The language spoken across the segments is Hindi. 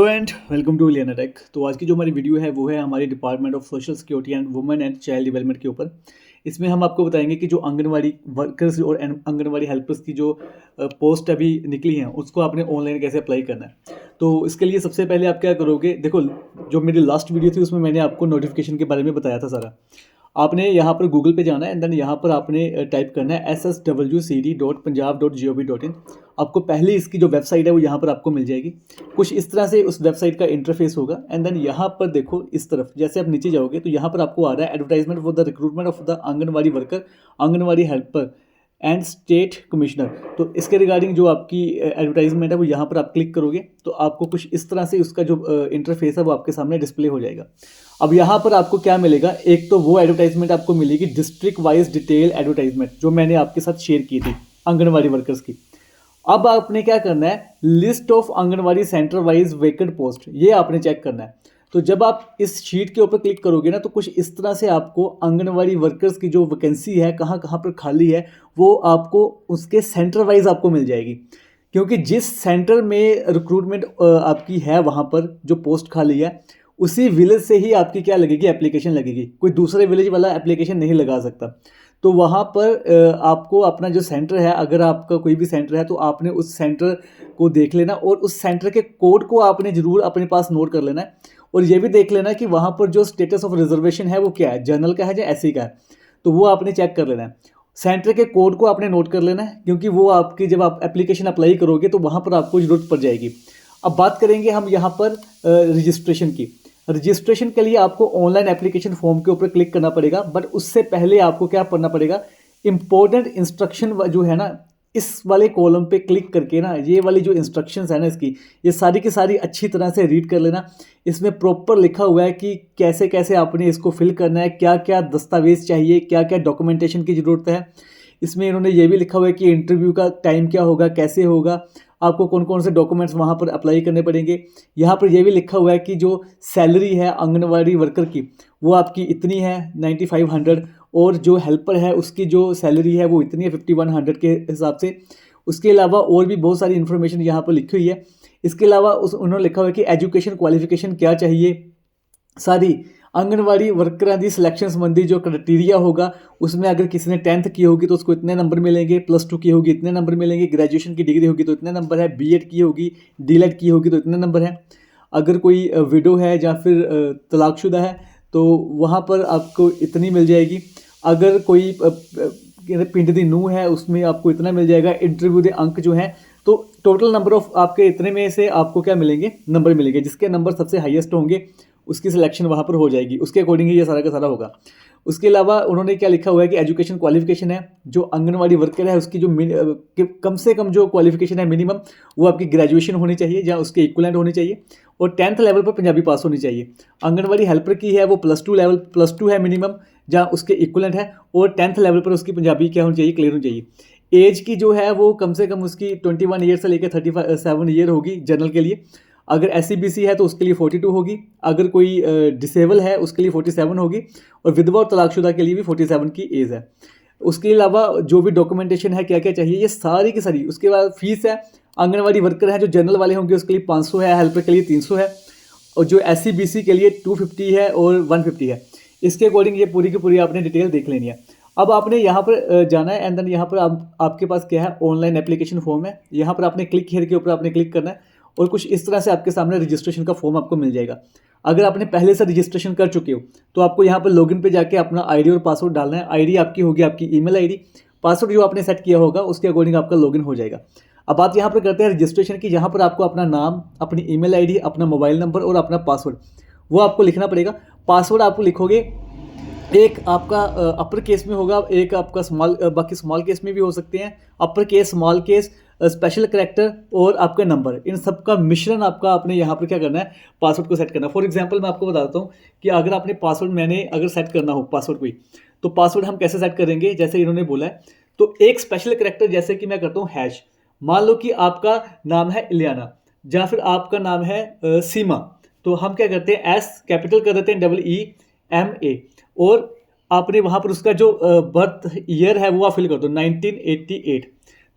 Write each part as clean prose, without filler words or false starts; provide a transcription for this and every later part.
Hello and welcome to Liyana Tech. तो आज की जो हमारी वीडियो है वो है हमारी department of social security and women and child development के ऊपर। इसमें हम आपको बताएंगे कि जो आंगनवाड़ी वर्कर्स और आंगनवाड़ी हेल्पर्स की जो पोस्ट अभी निकली हैं उसको आपने ऑनलाइन कैसे अप्लाई करना है। तो इसके लिए सबसे पहले आप क्या करोगे, देखो जो मेरी लास्ट वीडियो थी उसमें मैंने आपको नोटिफिकेशन के बारे में बताया था सारा। आपने यहाँ पर गूगल पे जाना है एंड देन यहाँ पर आपने टाइप करना है sswcd.punjab.gov.in। आपको पहले इसकी जो वेबसाइट है वो यहाँ पर आपको मिल जाएगी। कुछ इस तरह से उस वेबसाइट का इंटरफेस होगा एंड देन यहाँ पर देखो इस तरफ जैसे आप नीचे जाओगे तो यहाँ पर आपको आ रहा है advertisement for the recruitment of the anganwadi worker, anganwadi helper and state commissioner. तो इसके रिगार्डिंग जो आपकी एडवर्टाइजमेंट है वो यहाँ पर आप क्लिक करोगे तो आपको कुछ इस तरह से उसका जो इंटरफेस है वो आपके सामने डिस्प्ले हो जाएगा। अब यहाँ पर आपको क्या मिलेगा, एक तो वो एडवर्टाइजमेंट आपको मिलेगी डिस्ट्रिक्ट वाइज डिटेल एडवर्टाइजमेंट जो मैंने आपके साथ शेयर की थी आंगनवाड़ी वर्कर्स की। अब आपने क्या करना है, list of anganwadi centre wise vacant post ये आपने चेक करना है। तो जब आप इस शीट के ऊपर क्लिक करोगे ना तो कुछ इस तरह से आपको आंगनवाड़ी वर्कर्स की जो वैकेंसी है कहाँ कहाँ पर खाली है वो आपको उसके सेंटर वाइज आपको मिल जाएगी। क्योंकि जिस सेंटर में रिक्रूटमेंट आपकी है वहाँ पर जो पोस्ट खाली है उसी विलेज से ही आपकी क्या लगेगी, एप्लीकेशन लगेगी। कोई दूसरे विलेज वाला एप्लीकेशन नहीं लगा सकता। तो वहाँ पर आपको अपना जो सेंटर है, अगर आपका कोई भी सेंटर है तो आपने उस सेंटर को देख लेना और उस सेंटर के कोड को आपने ज़रूर अपने पास नोट कर लेना है। और ये भी देख लेना कि वहाँ पर जो स्टेटस ऑफ रिजर्वेशन है वो क्या है, जनरल का है या एससी का है, तो वो आपने चेक कर लेना है। सेंटर के कोड को आपने नोट कर लेना है क्योंकि वो आपकी जब आप एप्लीकेशन अप्लाई करोगे तो वहाँ पर आपको ज़रूरत पड़ जाएगी। अब बात करेंगे हम यहाँ पर रजिस्ट्रेशन की। रजिस्ट्रेशन के लिए आपको ऑनलाइन एप्लीकेशन फॉर्म के ऊपर क्लिक करना पड़ेगा, बट उससे पहले आपको क्या पढ़ना पड़ेगा, इंपॉर्टेंट इंस्ट्रक्शन जो है ना इस वाले कॉलम पे क्लिक करके ना ये वाली जो इंस्ट्रक्शंस है ना इसकी ये सारी की सारी अच्छी तरह से रीड कर लेना। इसमें प्रॉपर लिखा हुआ है कि कैसे कैसे आपने इसको फिल करना है, क्या क्या दस्तावेज चाहिए, क्या क्या डॉक्यूमेंटेशन की ज़रूरत है। इसमें इन्होंने ये भी लिखा हुआ है कि इंटरव्यू का टाइम क्या होगा, कैसे होगा, आपको कौन कौन से डॉक्यूमेंट्स वहाँ पर अप्लाई करने पड़ेंगे। यहाँ पर यह भी लिखा हुआ है कि जो सैलरी है आंगनवाड़ी वर्कर की वो आपकी इतनी है 9500 और जो हेल्पर है उसकी जो सैलरी है वो इतनी है 5100 के हिसाब से। उसके अलावा और भी बहुत सारी इन्फॉर्मेशन यहाँ पर लिखी हुई है। इसके अलावा उन्होंने लिखा हुआ है कि एजुकेशन क्वालिफिकेशन क्या चाहिए, सारी आंगनवाड़ी वर्करां की सिलेक्शन संबंधी जो क्राइटेरिया होगा उसमें अगर किसी ने 10th की होगी तो उसको इतने नंबर मिलेंगे, +2 की होगी इतने नंबर मिलेंगे, ग्रेजुएशन की डिग्री होगी तो इतने नंबर है, बीएड की होगी, डीलेड की होगी तो इतने नंबर है। अगर कोई विडो है या फिर तलाकशुदा है तो वहाँ पर आपको इतनी मिल जाएगी। अगर कोई पिंड दी नूंह है उसमें आपको इतना मिल जाएगा। इंटरव्यू के अंक जो हैं तो टोटल नंबर ऑफ आपके इतने में से आपको क्या मिलेंगे, नंबर मिलेंगे। जिसके नंबर सबसे हाईएस्ट होंगे उसकी सिलेक्शन वहाँ पर हो जाएगी, उसके अकॉर्डिंग ही ये सारा का सारा होगा। उसके अलावा उन्होंने क्या लिखा हुआ है कि एजुकेशन क्वालिफिकेशन है जो आंगनवाड़ी वर्कर है उसकी जो कम से कम जो क्वालिफिकेशन है मिनिमम वो आपकी ग्रेजुएशन होनी चाहिए या उसके इक्वलेंट होनी चाहिए और 10th लेवल पर पंजाबी पास होनी चाहिए। आंगनवाड़ी हेल्पर की है वो +2 लेवल, +2 है मिनिमम जहाँ उसके इक्वलेंट है और 10th लेवल पर उसकी पंजाबी क्या होनी चाहिए, क्लियर होनी चाहिए। एज की जो है वो कम से कम उसकी 21 ईयर से लेकर 37 ईयर होगी जनरल के लिए। अगर SC/BC है तो उसके लिए 42 होगी, अगर कोई डिसेबल है उसके लिए 47 होगी और विधवा और तलाकशुदा के लिए भी 47 की एज है। उसके अलावा जो भी डॉक्यूमेंटेशन है क्या क्या चाहिए ये सारी की सारी। उसके बाद फीस है, आंगनवाड़ी वर्कर है जो जनरल वाले होंगे उसके लिए 500 है, हेल्पर के लिए 300 है और जो SC/BC के लिए 250 है और 150 है। इसके अकॉर्डिंग ये पूरी की पूरी आपने डिटेल देख लेनी है। अब आपने यहाँ पर जाना है एंड देन यहाँ पर आपके पास क्या है, ऑनलाइन एप्लीकेशन फॉर्म है। यहाँ पर आपने क्लिक हियर के ऊपर आपने क्लिक करना है और कुछ इस तरह से आपके सामने रजिस्ट्रेशन का फॉर्म आपको मिल जाएगा। अगर आपने पहले से रजिस्ट्रेशन कर चुके हो तो आपको यहाँ पर लॉगिन पे जाके अपना आईडी और पासवर्ड डालना है। आईडी आपकी होगी आपकी ईमेल आईडी, पासवर्ड जो आपने सेट किया होगा उसके अकॉर्डिंग आपका लॉगिन हो जाएगा। अब बात यहाँ पर करते हैं रजिस्ट्रेशन की, जहाँ पर आपको अपना नाम, अपनी ईमेल आईडी, अपना मोबाइल नंबर और अपना पासवर्ड वो आपको लिखना पड़ेगा। पासवर्ड आपको लिखोगे, एक आपका अपर केस में होगा, एक आपका स्मॉल, बाकी स्मॉल केस में भी हो सकते हैं, upper case, small case, special character और आपका नंबर, इन सब का मिश्रण आपका आपने यहाँ पर क्या करना है, पासवर्ड को सेट करना है। फॉर एग्जांपल मैं आपको बताता हूँ कि अगर आपने पासवर्ड मैंने अगर सेट करना हो पासवर्ड कोई, तो पासवर्ड हम कैसे सेट करेंगे, जैसे इन्होंने बोला है तो एक स्पेशल करैक्टर जैसे कि मैं करता हूँ हैश। मान लो कि आपका नाम है इलियाना या फिर आपका नाम है सीमा, तो हम क्या करते हैं एस कैपिटल कर देते हैं EEMA और आपने वहाँ पर उसका जो बर्थ ईयर है वो आप फिल कर दो 1988।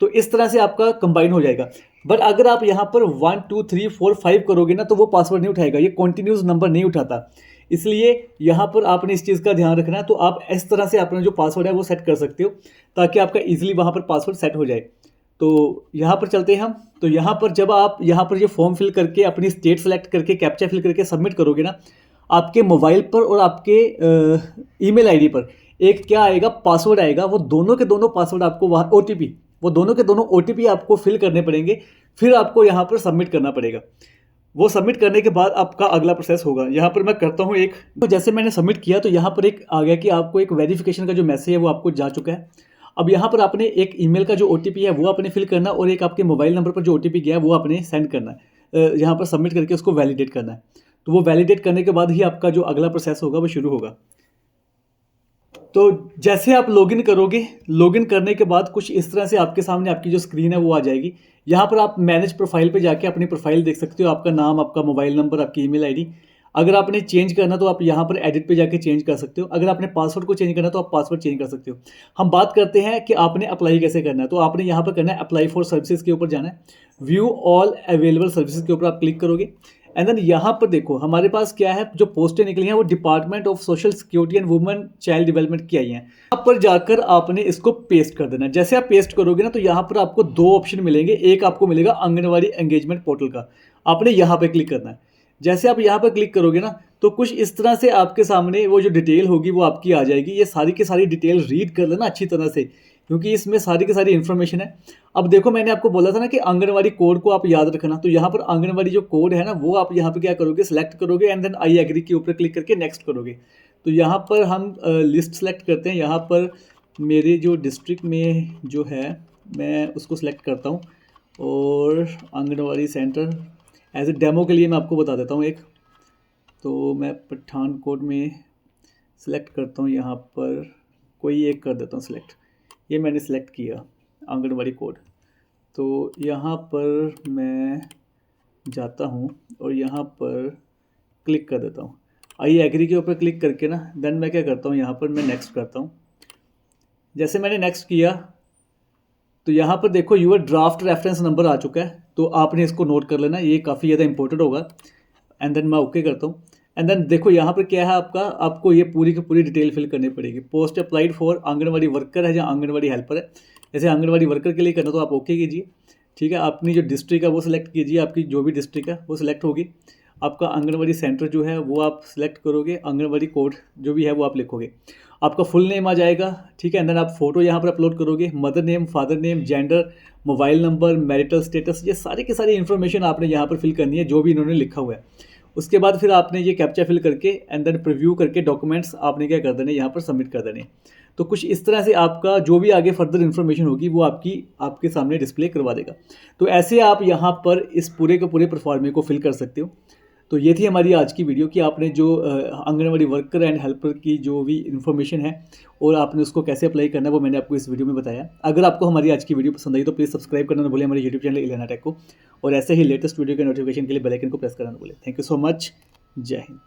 तो इस तरह से आपका कंबाइन हो जाएगा। बट अगर आप यहाँ पर 1 2 3 4 5 करोगे ना तो वो पासवर्ड नहीं उठाएगा, ये कॉन्टिन्यूस नंबर नहीं उठाता। इसलिए यहाँ पर आपने इस चीज़ का ध्यान रखना है। तो आप इस तरह से अपना जो पासवर्ड है वो सेट कर सकते हो ताकि आपका ईजिली वहाँ पर पासवर्ड सेट हो जाए। तो यहाँ पर चलते हैं हम। तो यहाँ पर जब आप यहाँ पर ये फॉर्म फिल करके अपनी स्टेट सेलेक्ट करके कैप्चा फिल करके सबमिट करोगे ना, आपके मोबाइल पर और आपके ईमेल आईडी पर एक क्या आएगा, पासवर्ड आएगा। वो दोनों के दोनों पासवर्ड आपको वहाँ ओटीपी, वो दोनों के दोनों ओटीपी आपको फिल करने पड़ेंगे, फिर आपको यहाँ पर सबमिट करना पड़ेगा। वो सबमिट करने के बाद आपका अगला प्रोसेस होगा। यहाँ पर मैं करता हूँ एक, तो जैसे मैंने सबमिट किया तो यहाँ पर एक आ गया कि आपको एक वेरिफिकेशन का जो मैसेज है वो आपको जा चुका है। अब यहाँ पर आपने एक ईमेल का जो ओटीपी है वो आपने फिल करना और एक आपके मोबाइल नंबर पर जो ओटीपी गया है वो आपने सेंड करना है, यहाँ पर सबमिट करके उसको वैलिडेट करना है। तो वो वैलिडेट करने के बाद ही आपका जो अगला प्रोसेस होगा वो शुरू होगा। तो जैसे आप लॉगिन करोगे, लॉगिन करने के बाद कुछ इस तरह से आपके सामने आपकी जो स्क्रीन है वो आ जाएगी। यहाँ पर आप मैनेज प्रोफाइल पे जाके अपनी प्रोफाइल देख सकते हो, आपका नाम, आपका मोबाइल नंबर, आपकी ईमेल आईडी। अगर आपने चेंज करना तो आप यहाँ पर एडिट पे जाके चेंज कर सकते हो। अगर आपने पासवर्ड को चेंज करना तो आप पासवर्ड चेंज कर सकते हो। हम बात करते हैं कि आपने अप्लाई कैसे करना है। तो आपने यहाँ पर करना है अप्लाई फॉर सर्विसेज के ऊपर जाना है, व्यू ऑल अवेलेबल सर्विसेज के ऊपर आप क्लिक करोगे। एंड देन यहाँ पर देखो हमारे पास क्या है, जो पोस्टें निकली हैं वो department of social security and women child development की आई हैं। यहाँ पर जाकर आपने इसको पेस्ट कर देना है। जैसे आप पेस्ट करोगे ना तो यहाँ पर आपको दो ऑप्शन मिलेंगे। एक आपको मिलेगा आंगनवाड़ी एंगेजमेंट पोर्टल का, आपने यहाँ पर क्लिक करना है। जैसे आप यहाँ पर क्लिक करोगे ना तो कुछ इस तरह से आपके सामने वो जो डिटेल होगी वो आपकी आ जाएगी। ये सारी की सारी डिटेल रीड कर लेना अच्छी तरह से, क्योंकि इसमें सारी की सारी इन्फॉर्मेशन है। अब देखो मैंने आपको बोला था ना कि आंगनवाड़ी कोड को आप याद रखना। तो यहाँ पर आंगनवाड़ी जो कोड है ना वो आप यहाँ पे क्या करोगे, सिलेक्ट करोगे एंड देन आई एग्री के ऊपर क्लिक करके नेक्स्ट करोगे। तो यहाँ पर हम लिस्ट सेलेक्ट करते हैं। यहाँ पर मेरे जो डिस्ट्रिक्ट में जो है मैं उसको सिलेक्ट करता हूँ और anganwadi centre as a demo के लिए मैं आपको बता देता हूँ एक। तो मैं पठानकोट में सिलेक्ट करता हूँ, यहाँ पर कोई एक कर देता हूँ सिलेक्ट। ये मैंने सिलेक्ट किया आंगनवाड़ी कोड। तो यहाँ पर मैं जाता हूँ और यहाँ पर क्लिक कर देता हूँ। आई एग्री के ऊपर क्लिक करके ना देन मैं क्या करता हूँ, यहाँ पर मैं नेक्स्ट करता हूँ। जैसे मैंने नेक्स्ट किया तो यहाँ पर देखो यूर ड्राफ्ट रेफरेंस नंबर आ चुका है। तो आपने इसको नोट कर लेना, ये काफ़ी ज़्यादा इंपॉर्टेंट होगा। एंड देन मैं ओके करता हूँ। एंड देन देखो यहाँ पर क्या है, आपको ये पूरी की पूरी डिटेल फिल करनी पड़ेगी। Post applied for anganwadi worker है या आंगनवाड़ी हेल्पर है। जैसे आंगनवाड़ी वर्कर के लिए करना तो आप ओके कीजिए, ठीक है। अपनी जो डिस्ट्रिक्ट है वो सिलेक्ट कीजिए, आपकी जो भी डिस्ट्रिक्ट है वो सिलेक्ट होगी। आपका आंगनवाड़ी सेंटर जो है वो आप सिलेक्ट करोगे, आंगनवाड़ी कोड जो भी है वो आप लिखोगे। आपका फुल नेम आ जाएगा, ठीक है। एंड देन आप फोटो यहाँ पर अपलोड करोगे, mother name, father name, gender, mobile number, marital status, ये सारी की सारी इन्फॉर्मेशन आपने यहाँ पर फिल करनी है जो भी इन्होंने लिखा हुआ है। उसके बाद फिर आपने ये कैप्चा फिल करके एंड देन प्रीव्यू करके डॉक्यूमेंट्स आपने क्या कर देने, यहाँ पर सबमिट कर देने। तो कुछ इस तरह से आपका जो भी आगे फर्दर इन्फॉर्मेशन होगी वो आपके सामने डिस्प्ले करवा देगा। तो ऐसे आप यहाँ पर इस पूरे के पूरे परफॉर्मे को फिल कर सकते हो। तो ये थी हमारी आज की वीडियो कि आपने जो आंगनवाड़ी वर्कर एंड हेल्पर की जो भी इन्फॉर्मेशन है और आपने उसको कैसे अप्लाई करना है वो मैंने आपको इस वीडियो में बताया। अगर आपको हमारी आज की वीडियो पसंद आई तो प्लीज़ सब्सक्राइब करना ना भूलें हमारे यूट्यूब चैनल इलेना टेक को, और ऐसे ही लेटेस्ट वीडियो के नोटिफिकेशन के लिए बेल आइकन को प्रेस करना ना भूलें। Thank you so much. जय हिंद।